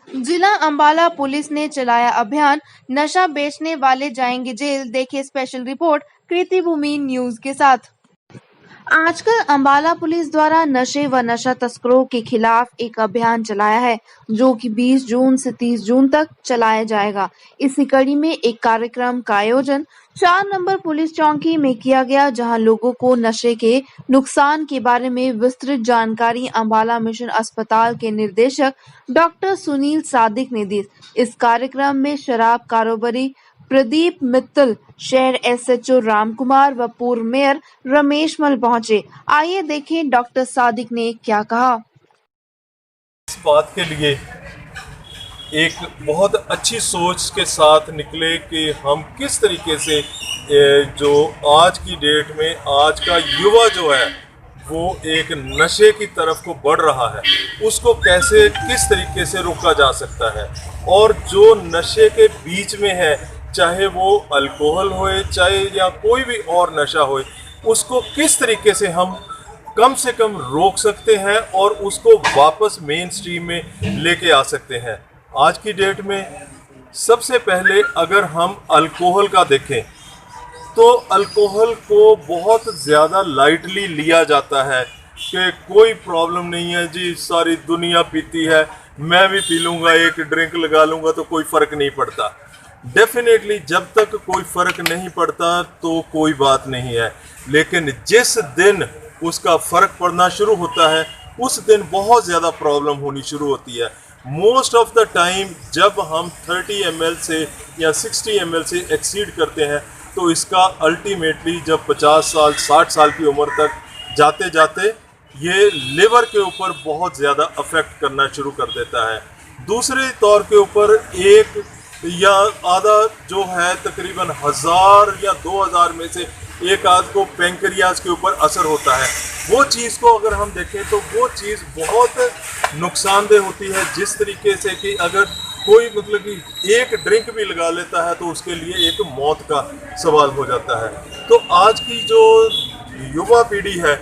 जिला अंबाला पुलिस ने चलाया अभियान, नशा बेचने वाले जाएंगे जेल। देखिए स्पेशल रिपोर्ट कृति भूमि न्यूज के साथ। आजकल अंबाला पुलिस द्वारा नशे व नशा तस्करों के खिलाफ एक अभियान चलाया है, जो कि 20 जून से 30 जून तक चलाया जाएगा। इसी कड़ी में एक कार्यक्रम का आयोजन 4 नंबर पुलिस चौकी में किया गया, जहां लोगों को नशे के नुकसान के बारे में विस्तृत जानकारी अंबाला मिशन अस्पताल के निदेशक डॉक्टर सुनील सादिक ने दी। इस कार्यक्रम में शराब कारोबारी प्रदीप मित्तल, शहर एसएचओ रामकुमार व पूर्व मेयर रमेश मल पहुंचे। आइए देखें डॉक्टर सादिक ने क्या कहा। इस बात के लिए एक बहुत अच्छी सोच के साथ निकले कि हम किस तरीके से जो आज की डेट में आज का युवा जो है वो एक नशे की तरफ को बढ़ रहा है, उसको कैसे किस तरीके से रोका जा सकता है। और जो नशे के बीच में है, चाहे वो अल्कोहल होए चाहे या कोई भी और नशा होए, उसको किस तरीके से हम कम से कम रोक सकते हैं और उसको वापस मेन स्ट्रीम में लेके आ सकते हैं। आज की डेट में सबसे पहले अगर हम अल्कोहल का देखें तो अल्कोहल को बहुत ज़्यादा लाइटली लिया जाता है कि कोई प्रॉब्लम नहीं है जी, सारी दुनिया पीती है, मैं भी पी लूँगा, एक ड्रिंक लगा लूँगा तो कोई फ़र्क नहीं पड़ता। डेफिनेटली जब तक कोई फ़र्क नहीं पड़ता तो कोई बात नहीं है, लेकिन जिस दिन उसका फ़र्क पड़ना शुरू होता है उस दिन बहुत ज़्यादा प्रॉब्लम होनी शुरू होती है। मोस्ट ऑफ द टाइम जब हम 30 ml से या 60 ml से एक्सीड करते हैं तो इसका अल्टीमेटली जब 50 साल 60 साल की उम्र तक जाते जाते ये लिवर के ऊपर बहुत ज़्यादा अफेक्ट करना शुरू कर देता है। दूसरे तौर के ऊपर एक या आधा जो है तकरीबन 1000 या 2000 में से एक आध को पेंक्रियाज के ऊपर असर होता है। वो चीज़ को अगर हम देखें तो वो चीज़ बहुत नुकसानदेह होती है, जिस तरीके से कि अगर कोई मतलब कि एक ड्रिंक भी लगा लेता है तो उसके लिए एक मौत का सवाल हो जाता है। तो आज की जो युवा पीढ़ी है,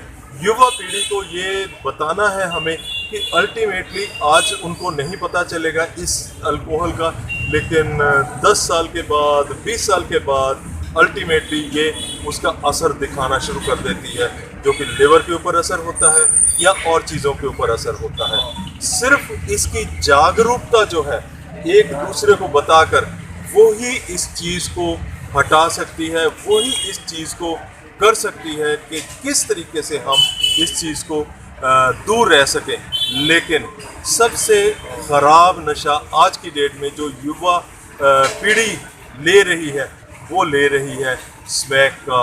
युवा पीढ़ी को ये बताना है हमें कि अल्टीमेटली आज उनको नहीं पता चलेगा इस अल्कोहल का, लेकिन 10 साल के बाद 20 साल के बाद अल्टीमेटली ये उसका असर दिखाना शुरू कर देती है, जो कि लिवर के ऊपर असर होता है या और चीज़ों के ऊपर असर होता है। सिर्फ इसकी जागरूकता जो है एक दूसरे को बताकर वो ही इस चीज़ को हटा सकती है, वो ही इस चीज़ को कर सकती है कि किस तरीके से हम इस चीज़ को दूर रह सकें। लेकिन सबसे ख़राब नशा आज की डेट में जो युवा पीढ़ी ले रही है वो ले रही है स्मैक का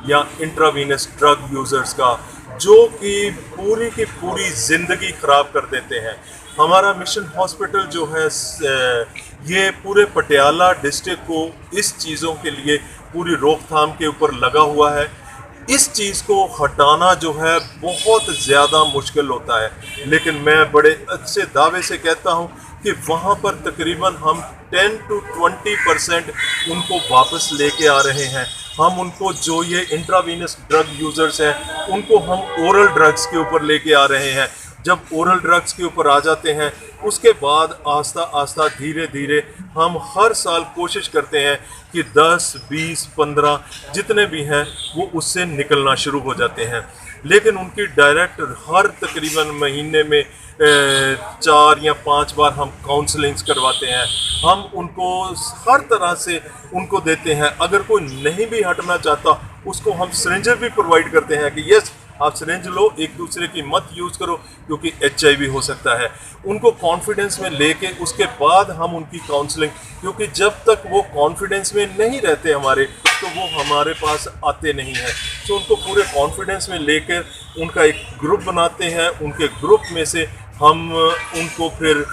या इंट्रावीनस ड्रग यूज़र्स का, जो कि पूरी की पूरी ज़िंदगी ख़राब कर देते हैं। हमारा मिशन हॉस्पिटल जो है ये पूरे पटियाला डिस्ट्रिक्ट को इस चीज़ों के लिए पूरी रोकथाम के ऊपर लगा हुआ है। इस चीज़ को हटाना जो है बहुत ज़्यादा मुश्किल होता है, लेकिन मैं बड़े अच्छे दावे से कहता हूँ कि वहाँ पर तकरीबन हम 10 to 20% उनको वापस लेके आ रहे हैं। हम उनको जो ये इंट्रावीनस ड्रग यूज़र्स हैं उनको हम ओरल ड्रग्स के ऊपर लेके आ रहे हैं। जब ओरल ड्रग्स के ऊपर आ जाते हैं उसके बाद आस्ता आस्ता धीरे धीरे हम हर साल कोशिश करते हैं कि 10, 20, 15 जितने भी हैं वो उससे निकलना शुरू हो जाते हैं। लेकिन उनकी डायरेक्ट हर तकरीबन महीने में 4 या 5 बार हम काउंसलिंग्स करवाते हैं। हम उनको हर तरह से उनको देते हैं। अगर कोई नहीं भी हटना चाहता उसको हम सिरिंजर भी प्रोवाइड करते हैं कि यस आप सिरिंज लो, एक दूसरे की मत यूज़ करो क्योंकि HIV हो सकता है। उनको कॉन्फिडेंस में लेके उसके बाद हम उनकी काउंसलिंग, क्योंकि जब तक वो कॉन्फिडेंस में नहीं रहते हमारे तो वो हमारे पास आते नहीं हैं। तो उनको पूरे कॉन्फिडेंस में लेकर उनका एक ग्रुप बनाते हैं। उनके ग्रुप में से हम उनको फिर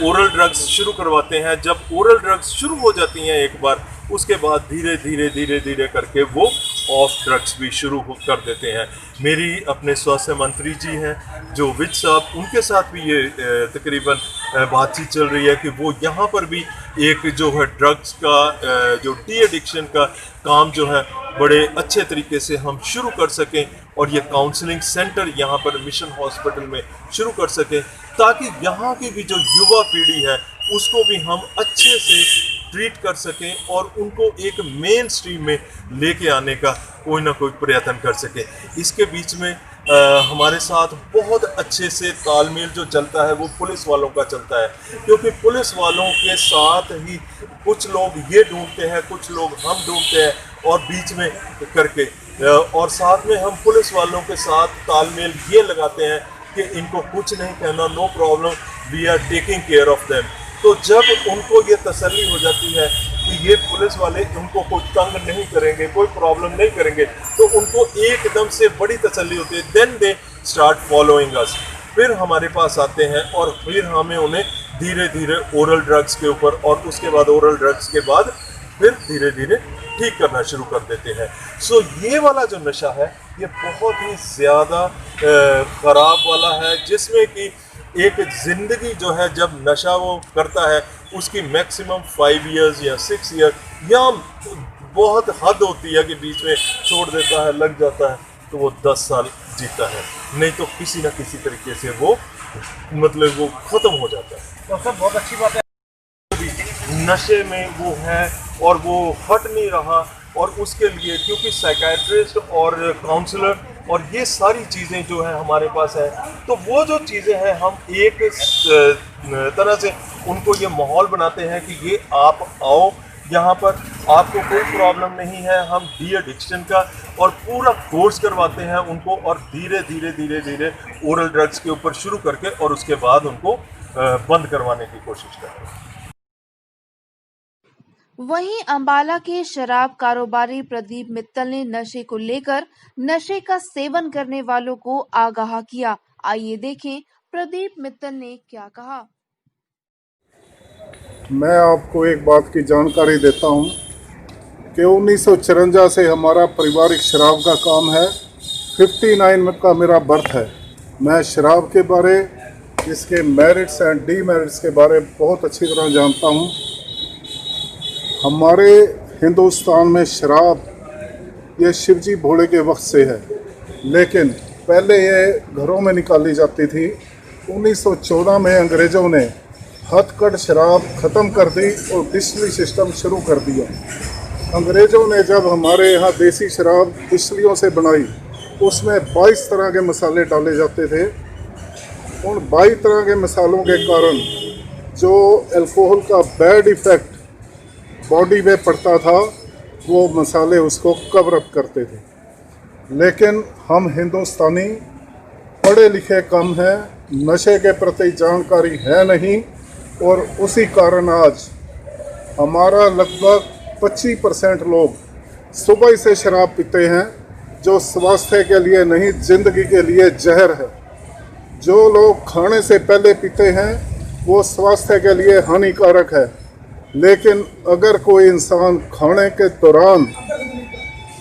ओरल ड्रग्स शुरू करवाते हैं। जब ओरल ड्रग्स शुरू हो जाती हैं एक बार, उसके बाद धीरे धीरे धीरे धीरे करके वो ऑफ ड्रग्स भी शुरू कर देते हैं। मेरी अपने स्वास्थ्य मंत्री जी हैं जो विज साहब, उनके साथ भी ये तकरीबन बातचीत चल रही है कि वो यहाँ पर भी एक जो है ड्रग्स का जो डी एडिक्शन का काम जो है बड़े अच्छे तरीके से हम शुरू कर सकें और ये काउंसलिंग सेंटर यहाँ पर मिशन हॉस्पिटल में शुरू कर सकें, ताकि यहाँ की भी जो युवा पीढ़ी है उसको भी हम अच्छे से ट्रीट कर सकें और उनको एक मेन स्ट्रीम में लेके आने का कोई ना कोई प्रयत्न कर सकें। इसके बीच में हमारे साथ बहुत अच्छे से तालमेल जो चलता है वो पुलिस वालों का चलता है, क्योंकि पुलिस वालों के साथ ही कुछ लोग ये ढूंढते हैं, कुछ लोग हम ढूंढते हैं, और बीच में करके और साथ में हम पुलिस वालों के साथ तालमेल ये लगाते हैं कि इनको कुछ नहीं कहना, no problem, we are taking care of them. तो जब उनको ये तसल्ली हो जाती है कि ये पुलिस वाले उनको कोई तंग नहीं करेंगे, कोई प्रॉब्लम नहीं करेंगे, तो उनको एकदम से बड़ी तसल्ली होती है। Then they start following us, फिर हमारे पास आते हैं और फिर हमें उन्हें धीरे धीरे ओरल ड्रग्स के ऊपर और उसके बाद ओरल ड्रग्स के बाद फिर धीरे धीरे ठीक करना शुरू कर देते हैं। सो ये वाला जो नशा है ये बहुत ही ज़्यादा ख़राब वाला है, जिसमें कि एक ज़िंदगी जो है जब नशा वो करता है उसकी मैक्सिमम 5 इयर्स या 6 ईयर या बहुत हद होती है कि बीच में छोड़ देता है, लग जाता है, तो वो 10 साल जीता है, नहीं तो किसी न किसी तरीके से वो मतलब वो ख़त्म हो जाता है। तो सर बहुत अच्छी बात है, नशे में वो है और वो हट नहीं रहा, और उसके लिए क्योंकि साइकेट्रिस्ट और काउंसलर और ये सारी चीज़ें जो है हमारे पास है, तो वो जो चीज़ें हैं हम एक तरह से उनको ये माहौल बनाते हैं कि ये आप आओ यहाँ पर, आपको कोई प्रॉब्लम नहीं है, हम डी एडिक्शन का और पूरा कोर्स करवाते हैं उनको, और धीरे धीरे धीरे धीरे ओरल ड्रग्स के ऊपर शुरू करके और उसके बाद उनको बंद करवाने की कोशिश करते हैं। वहीं अंबाला के शराब कारोबारी प्रदीप मित्तल ने नशे को लेकर नशे का सेवन करने वालों को आगाह किया। आइए देखें प्रदीप मित्तल ने क्या कहा। मैं आपको एक बात की जानकारी देता हूं कि 1954 से हमारा पारिवारिक शराब का काम है। 59 का मेरा बर्थ है। मैं शराब के बारे, इसके मेरिट्स एंड डीमेरिट्स के बारे बहुत अच्छी तरह जानता हूं। हमारे हिंदुस्तान में शराब ये शिवजी भोले के वक्त से है, लेकिन पहले ये घरों में निकाली जाती थी। 1914 में अंग्रेज़ों ने हथकढ़ शराब ख़त्म कर दी और डिस्टिलरी सिस्टम शुरू कर दिया। अंग्रेज़ों ने जब हमारे यहाँ देसी शराब डिस्टिलरियों से बनाई, उसमें 22 तरह के मसाले डाले जाते थे। उन 22 तरह के मसालों के कारण जो अल्कोहल का बैड इफ़ेक्ट बॉडी में पड़ता था, वो मसाले उसको कवर अप करते थे। लेकिन हम हिंदुस्तानी पढ़े लिखे कम हैं, नशे के प्रति जानकारी है नहीं, और उसी कारण आज हमारा लगभग 25% लोग सुबह से शराब पीते हैं, जो स्वास्थ्य के लिए नहीं, ज़िंदगी के लिए जहर है। जो लोग खाने से पहले पीते हैं वो स्वास्थ्य के लिए हानिकारक है, लेकिन अगर कोई इंसान खाने के दौरान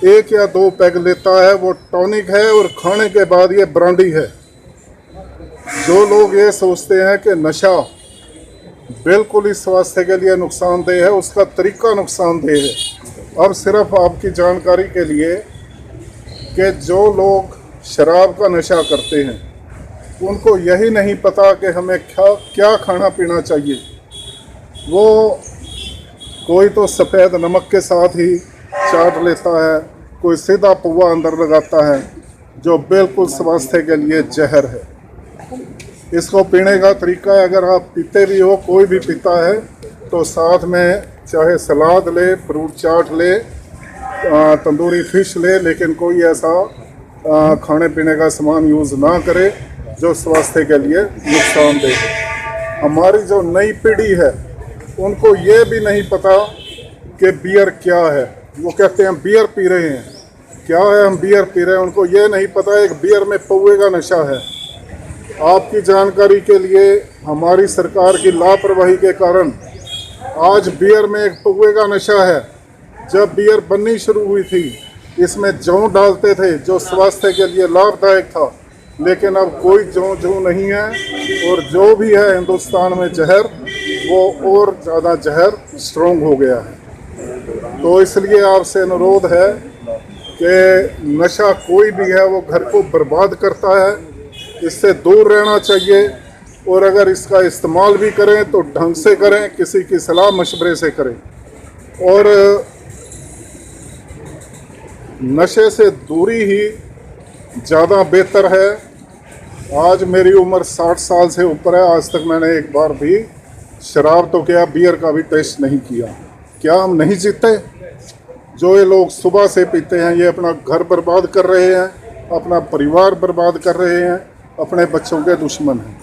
1 या 2 पैग लेता है वो टॉनिक है, और खाने के बाद ये ब्रांडी है। जो लोग ये सोचते हैं कि नशा बिल्कुल ही स्वास्थ्य के लिए नुकसानदेह है, उसका तरीका नुकसानदेह है। अब सिर्फ आपकी जानकारी के लिए कि जो लोग शराब का नशा करते हैं उनको यही नहीं पता कि हमें क्या खाना पीना चाहिए। वो कोई तो सफ़ेद नमक के साथ ही चाट लेता है, कोई सीधा पुआ अंदर लगाता है, जो बिल्कुल स्वास्थ्य के लिए जहर है। इसको पीने का तरीका है, अगर आप पीते भी हो, कोई भी पीता है, तो साथ में चाहे सलाद ले, फ्रूट चाट ले, तंदूरी फिश ले, लेकिन कोई ऐसा खाने पीने का सामान यूज़ ना करे जो स्वास्थ्य के लिए नुकसानदेह है। हमारी जो नई पीढ़ी है उनको ये भी नहीं पता कि बियर क्या है। वो कहते हैं बियर पी रहे हैं, क्या है हम बियर पी रहे हैं, उनको ये नहीं पता एक बियर में पौवे का नशा है। आपकी जानकारी के लिए, हमारी सरकार की लापरवाही के कारण आज बियर में एक पौवे का नशा है। जब बियर बननी शुरू हुई थी, इसमें जौ डालते थे जो स्वास्थ्य के लिए लाभदायक था, लेकिन अब कोई जौ नहीं है, और जो भी है हिंदुस्तान में जहर, वो और ज़्यादा जहर स्ट्रॉन्ग हो गया है। तो इसलिए आपसे अनुरोध है कि नशा कोई भी है वो घर को बर्बाद करता है, इससे दूर रहना चाहिए। और अगर इसका इस्तेमाल भी करें तो ढंग से करें, किसी की सलाह मशवरे से करें। और नशे से दूरी ही ज़्यादा बेहतर है। आज मेरी उम्र 60 साल से ऊपर है, आज तक मैंने एक बार भी शराब तो क्या बियर का भी टेस्ट नहीं किया। क्या हम नहीं जीते? जो ये लोग सुबह से पीते हैं ये अपना घर बर्बाद कर रहे हैं, अपना परिवार बर्बाद कर रहे हैं, अपने बच्चों के दुश्मन हैं।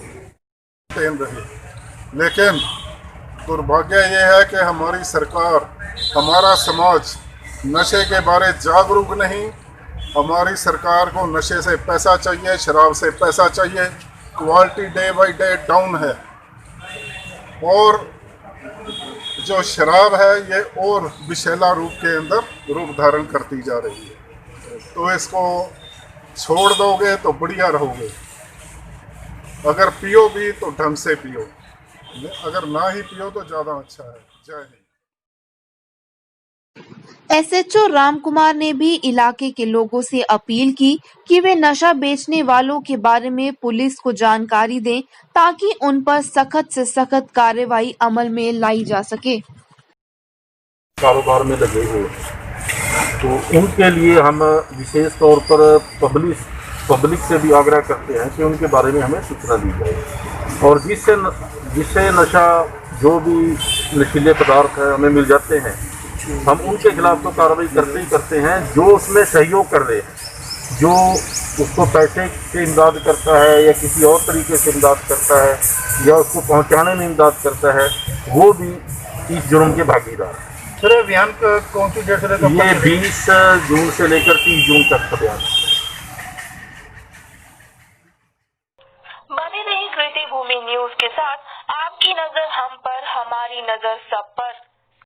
लेकिन दुर्भाग्य ये है कि हमारी सरकार, हमारा समाज नशे के बारे जागरूक नहीं। हमारी सरकार को नशे से पैसा चाहिए, शराब से पैसा चाहिए। Quality day by day down है और जो शराब है ये और विषैला रूप के अंदर रूप धारण करती जा रही है। तो इसको छोड़ दोगे तो बढ़िया रहोगे। अगर पियो भी तो ढंग से पियो, अगर ना ही पियो तो ज़्यादा अच्छा है। जय हिंद। एसएचओ राम कुमार ने भी इलाके के लोगों से अपील की कि वे नशा बेचने वालों के बारे में पुलिस को जानकारी दें ताकि उन पर सख्त से सख्त कार्रवाई अमल में लाई जा सके। कारोबार में लगे हुए तो उनके लिए हम विशेष तौर पर पब्लिक से भी आग्रह करते हैं कि उनके बारे में हमें सूचना दी जाए और जिससे नशा जो भी नशीले पदार्थ है हमें मिल जाते हैं, हम उनके खिलाफ तो कार्रवाई करते ही करते हैं। जो उसमें सहयोग कर रहे हैं, जो उसको पैसे से इमदाद करता है या किसी और तरीके से इमदाद करता है या उसको पहुंचाने में इमदाद करता है, वो भी इस जुर्म के भागीदार हैं। सर अभियान का कौन सी डेट रहेगा? ये 20 जून से लेकर 30 जून तक अभियान। बने रही कृति भूमि न्यूज के साथ, आपकी नजर हम पर, हमारी नजर सब पर।